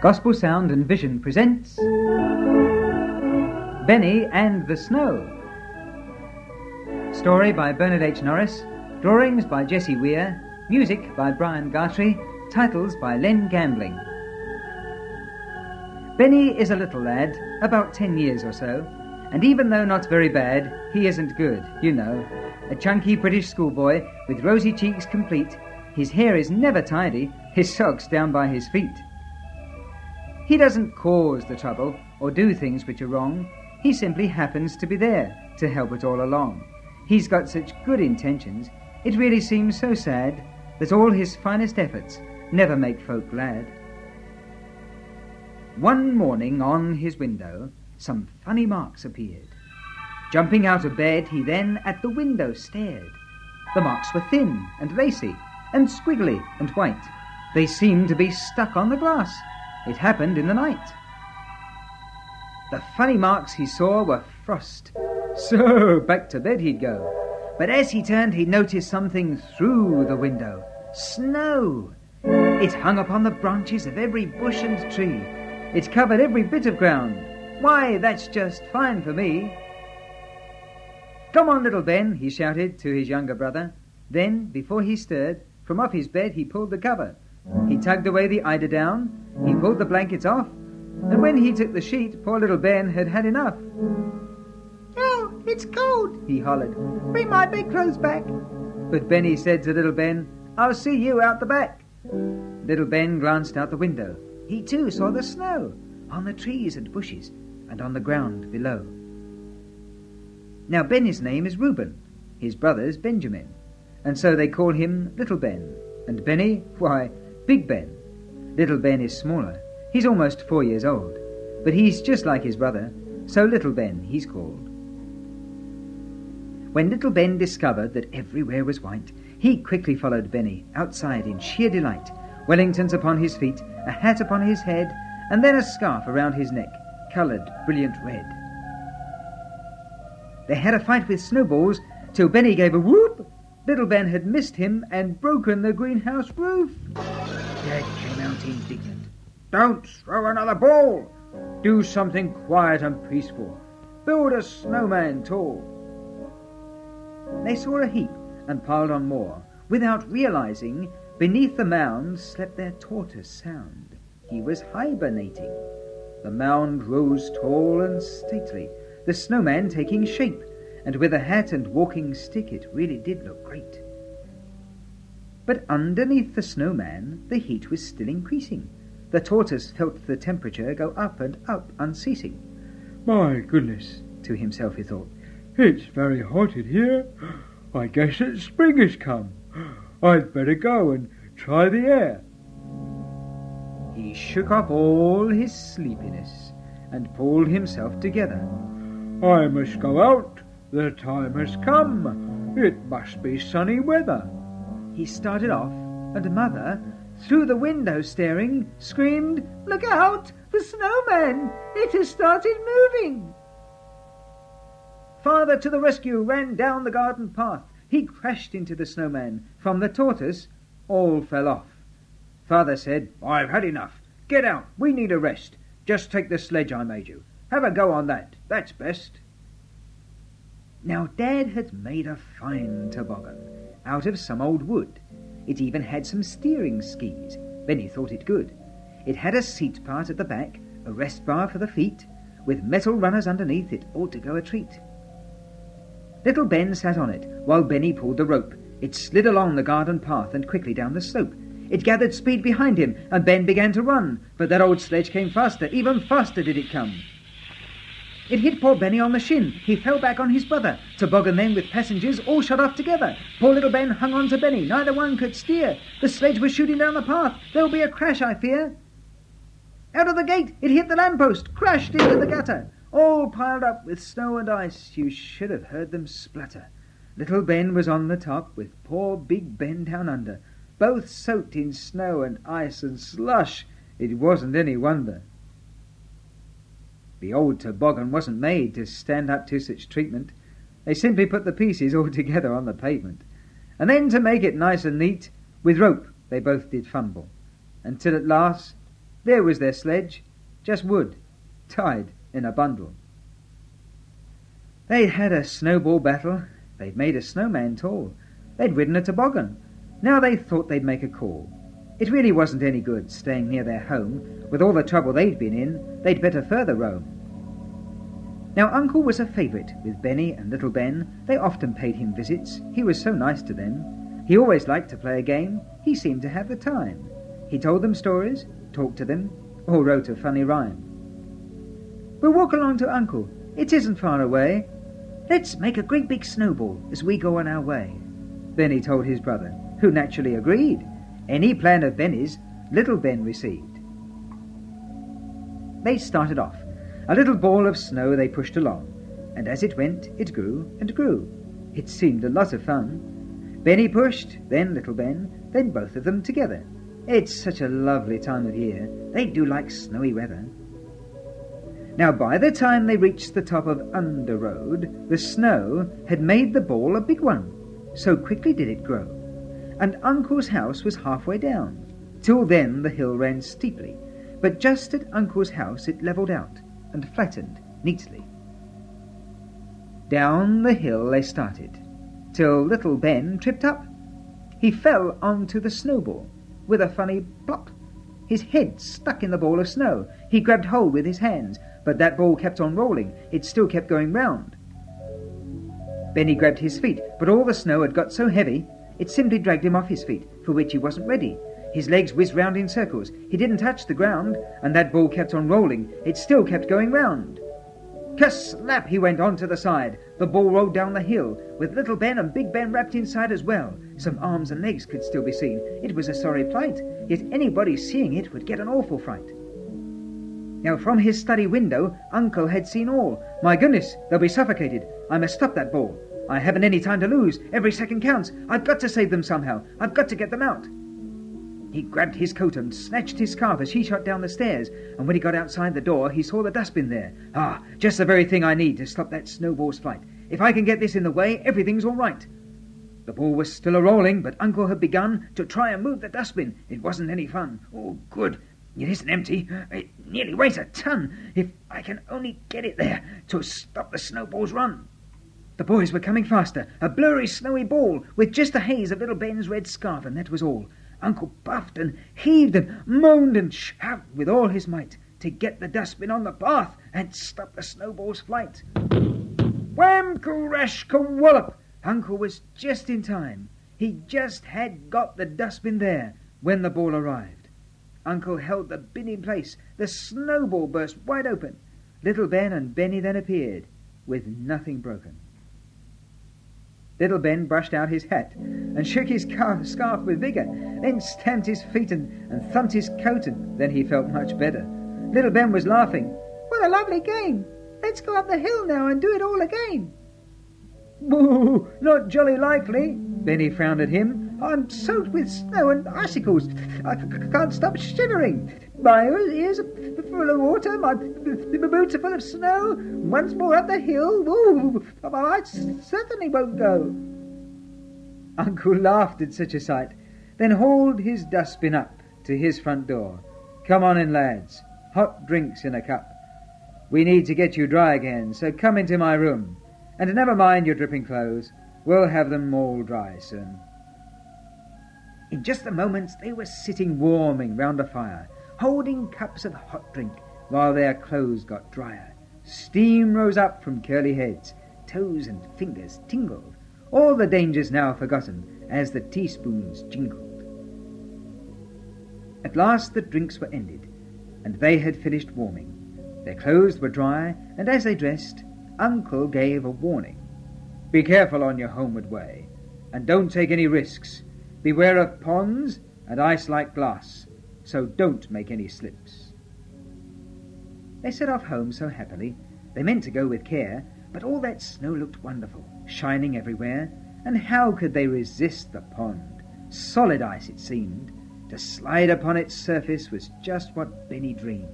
Gospel Sound and Vision presents Benny and the Snow. Story by Bernard H. Norris, drawings by Jessie Weir, music by Brian Gartrey, titles by Len Gambling. Benny is a little lad, about 10 years or so, and even though not very bad, he isn't good, you know. A chunky British schoolboy with rosy cheeks complete, his hair is never tidy, his socks down by his feet. He doesn't cause the trouble or do things which are wrong. He simply happens to be there to help it all along. He's got such good intentions, it really seems so sad that all his finest efforts never make folk glad. One morning on his window, some funny marks appeared. Jumping out of bed, he then at the window stared. The marks were thin and lacy and squiggly and white. They seemed to be stuck on the glass. It happened in the night. The funny marks he saw were frost. So back to bed he'd go. But as he turned, he noticed something through the window. Snow! It hung upon the branches of every bush and tree. It covered every bit of ground. Why, that's just fine for me. Come on, little Ben, he shouted to his younger brother. Then, before he stirred, from off his bed he pulled the cover. He tugged away the eiderdown, he pulled the blankets off, and when he took the sheet, poor little Ben had had enough. "Oh, it's cold," he hollered. "Bring my bedclothes back." But Benny said to little Ben, "I'll see you out the back." Little Ben glanced out the window. He too saw the snow on the trees and bushes and on the ground below. Now Benny's name is Reuben, his brother's Benjamin, and so they call him Little Ben, and Benny, why, Big Ben. Little Ben is smaller. He's almost 4 years old, but he's just like his brother, so Little Ben he's called. When Little Ben discovered that everywhere was white, he quickly followed Benny outside in sheer delight, Wellingtons upon his feet, a hat upon his head, and then a scarf around his neck, coloured brilliant red. They had a fight with snowballs till Benny gave a whoop. Little Ben had missed him and broken the greenhouse roof. Dad came out indignant. "Don't throw another ball! Do something quiet and peaceful. Build a snowman tall." They saw a heap and piled on more, without realizing beneath the mound slept their tortoise Sound. He was hibernating. The mound rose tall and stately, the snowman taking shape, and with a hat and walking stick it really did look great. But underneath the snowman the heat was still increasing. The tortoise felt the temperature go up and up unceasing. "My goodness," to himself he thought, "it's very hot in here. I guess that spring has come. I'd better go and try the air." He shook off all his sleepiness and pulled himself together. "I must go out. The time has come. It must be sunny weather." He started off, and Mother, through the window staring, screamed, "Look out! The snowman! It has started moving!" Father to the rescue ran down the garden path. He crashed into the snowman. From the tortoise, all fell off. Father said, "I've had enough. Get out. We need a rest. Just take the sledge I made you. Have a go on that. That's best." Now Dad had made a fine toboggan out of some old wood. It even had some steering skis. Benny thought it good. It had a seat part at the back, a rest bar for the feet, with metal runners underneath. It ought to go a treat. Little Ben sat on it, while Benny pulled the rope. It slid along the garden path and quickly down the slope. It gathered speed behind him, and Ben began to run, but that old sledge came faster, even faster did it come. It hit poor Benny on the shin. He fell back on his brother. Toboggan then with passengers all shot off together. Poor little Ben hung on to Benny. Neither one could steer. The sledge was shooting down the path. There'll be a crash, I fear. Out of the gate, it hit the lamppost, crashed into the gutter. All piled up with snow and ice. You should have heard them splatter. Little Ben was on the top, with poor Big Ben down under, both soaked in snow and ice and slush. It wasn't any wonder. The old toboggan wasn't made to stand up to such treatment. They simply put the pieces all together on the pavement. And then to make it nice and neat, with rope they both did fumble, until at last There was their sledge, just wood, tied in a bundle. They'd had a snowball battle, they'd made a snowman tall, they'd ridden a toboggan. Now they thought they'd make a call. It really wasn't any good staying near their home. With all the trouble they'd been in, they'd better further roam. Now Uncle was a favourite with Benny and little Ben. They often paid him visits. He was so nice to them. He always liked to play a game. He seemed to have the time. He told them stories, talked to them, or wrote a funny rhyme. We'll walk along to Uncle. It isn't far away. Let's make a great big snowball as we go on our way. Benny told his brother, who naturally agreed. Any plan of Benny's, little Ben received. They started off. A little ball of snow they pushed along, and as it went, it grew and grew. It seemed a lot of fun. Benny pushed, then little Ben, then both of them together. It's such a lovely time of year. They do like snowy weather. Now by the time they reached the top of Under Road, the snow had made the ball a big one. So quickly did it grow. And Uncle's house was halfway down. Till then the hill ran steeply, but just at Uncle's house it levelled out and flattened neatly. Down the hill they started, till little Ben tripped up. He fell onto the snowball with a funny plop. His head stuck in the ball of snow. He grabbed hold with his hands, but that ball kept on rolling. It still kept going round. Benny grabbed his feet, but all the snow had got so heavy, it simply dragged him off his feet, for which he wasn't ready. His legs whizzed round in circles. He didn't touch the ground, and that ball kept on rolling. It still kept going round. Kerslap, he went on to the side. The ball rolled down the hill, with little Ben and Big Ben wrapped inside as well. Some arms and legs could still be seen. It was a sorry plight, yet anybody seeing it would get an awful fright. Now from his study window, Uncle had seen all. My goodness, they'll be suffocated. I must stop that ball. I haven't any time to lose. Every second counts. I've got to save them somehow. I've got to get them out. He grabbed his coat and snatched his scarf as he shot down the stairs, and when he got outside the door, he saw the dustbin there. Ah, just the very thing I need to stop that snowball's flight. If I can get this in the way, everything's all right. The ball was still a-rolling, but Uncle had begun to try and move the dustbin. It wasn't any fun. Oh, good. It isn't empty. It nearly weighs a ton. If I can only get it there to stop the snowball's run. The boys were coming faster. A blurry, snowy ball with just a haze of little Ben's red scarf, and that was all. Uncle puffed and heaved and moaned and shouted with all his might to get the dustbin on the path and stop the snowball's flight. Wham! Crash! Wallop! Uncle was just in time. He just had got the dustbin there when the ball arrived. Uncle held the bin in place. The snowball burst wide open. Little Ben and Benny then appeared, with nothing broken. Little Ben brushed out his hat and shook his scarf with vigour, then stamped his feet and thumped his coat, and then he felt much better. Little Ben was laughing. What a lovely game! Let's go up the hill now and do it all again. Boo! Not jolly likely. Benny frowned at him. I'm soaked with snow and icicles. I can't stop shivering. My ears are full of water. My boots are full of snow. Once more up the hill. Ooh, I certainly won't go. Uncle laughed at such a sight, then hauled his dustbin up to his front door. Come on in, lads. Hot drinks in a cup. We need to get you dry again, so come into my room. And never mind your dripping clothes. We'll have them all dry soon. In just a moment they were sitting warming round a fire, holding cups of hot drink, while their clothes got drier. Steam rose up from curly heads, toes and fingers tingled, all the dangers now forgotten as the teaspoons jingled. At last the drinks were ended, and they had finished warming. Their clothes were dry, and as they dressed, Uncle gave a warning. Be careful on your homeward way, and don't take any risks. Beware of ponds and ice like glass, so don't make any slips. They set off home so happily. They meant to go with care, but all that snow looked wonderful, shining everywhere, and how could they resist the pond? Solid ice it seemed. To slide upon its surface was just what Benny dreamed.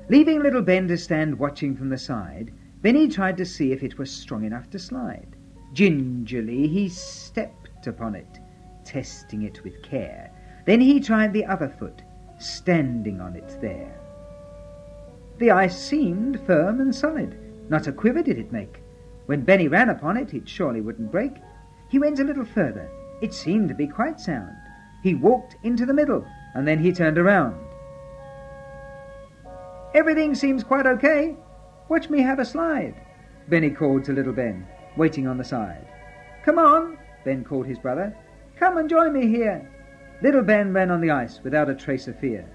Leaving little Ben to stand watching from the side, Benny tried to see if it was strong enough to slide. Gingerly he stepped upon it, testing it with care. Then he tried the other foot, standing on it there. The ice seemed firm and solid. Not a quiver did it make. When Benny ran upon it, it surely wouldn't break. He went a little further. It seemed to be quite sound. He walked into the middle, and then he turned around. "Everything seems quite okay. Watch me have a slide," Benny called to little Ben, waiting on the side. "Come on," Ben called his brother. "Come and join me here." Little Ben ran on the ice without a trace of fear.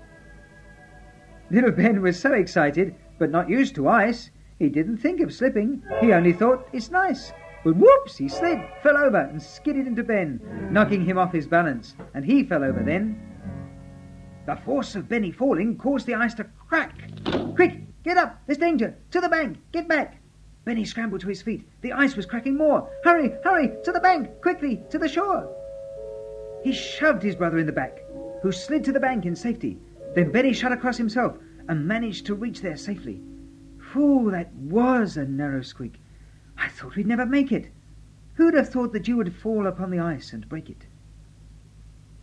Little Ben was so excited, but not used to ice. He didn't think of slipping. He only thought, "It's nice." But whoops, he slid, fell over, and skidded into Ben, knocking him off his balance, and he fell over then. The force of Benny falling caused the ice to crack. "Quick, get up, there's danger, to the bank, get back." Benny scrambled to his feet. The ice was cracking more. "Hurry, hurry, to the bank, quickly, to the shore." He shoved his brother in the back, who slid to the bank in safety. Then Benny shot across himself and managed to reach there safely. Phew, that was a narrow squeak. I thought we'd never make it. Who'd have thought that you would fall upon the ice and break it?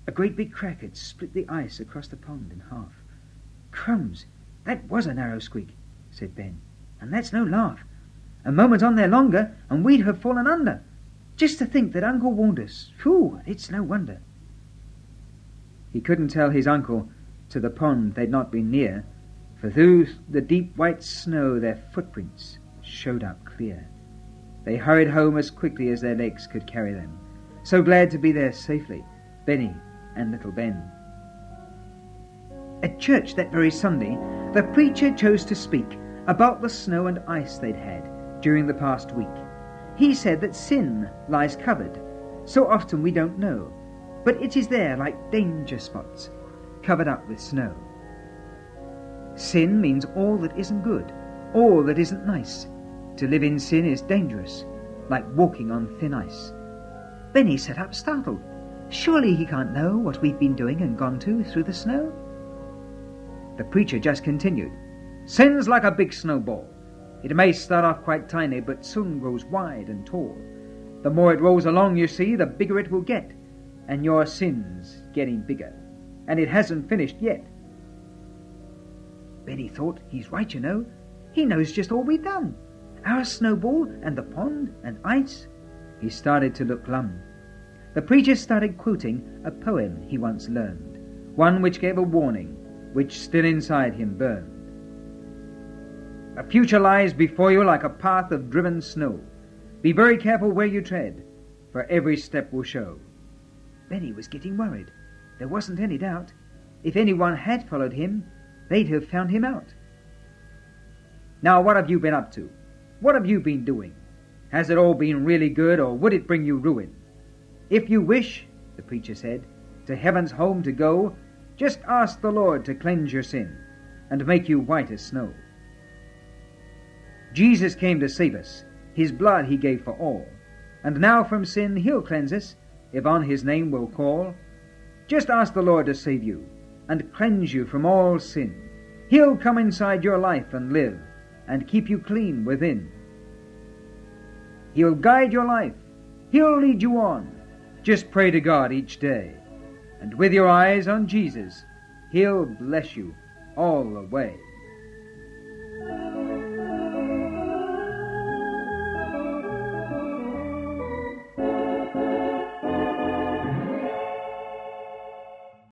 A great big crack had split the ice across the pond in half. "Crumbs, that was a narrow squeak," said Ben, "and that's no laugh. A moment on there longer, and we'd have fallen under. Just to think that Uncle warned us. Phew, it's no wonder." He couldn't tell his uncle to the pond they'd not been near, for through the deep white snow their footprints showed up clear. They hurried home as quickly as their legs could carry them, so glad to be there safely, Benny and little Ben. At church that very Sunday, the preacher chose to speak about the snow and ice they'd had during the past week. He said that sin lies covered. So often we don't know, but it is there like danger spots, covered up with snow. Sin means all that isn't good, all that isn't nice. To live in sin is dangerous, like walking on thin ice. Benny sat up startled. Surely he can't know what we've been doing and gone to through the snow? The preacher just continued. "Sin's like a big snowball. It may start off quite tiny, but soon grows wide and tall. The more it rolls along, you see, the bigger it will get. And your sin's getting bigger. And it hasn't finished yet." Benny thought, he's right, you know. He knows just all we've done. Our snowball and the pond and ice. He started to look glum. The preacher started quoting a poem he once learned, one which gave a warning, which still inside him burned. "The future lies before you like a path of driven snow. Be very careful where you tread, for every step will show." Benny was getting worried. There wasn't any doubt. If anyone had followed him, they'd have found him out. "Now what have you been up to? What have you been doing? Has it all been really good, or would it bring you ruin? If you wish," the preacher said, "to heaven's home to go, just ask the Lord to cleanse your sin and make you white as snow. Jesus came to save us. His blood he gave for all. And now from sin he'll cleanse us, if on his name we'll call. Just ask the Lord to save you and cleanse you from all sin. He'll come inside your life and live and keep you clean within. He'll guide your life. He'll lead you on. Just pray to God each day. And with your eyes on Jesus, he'll bless you all the way."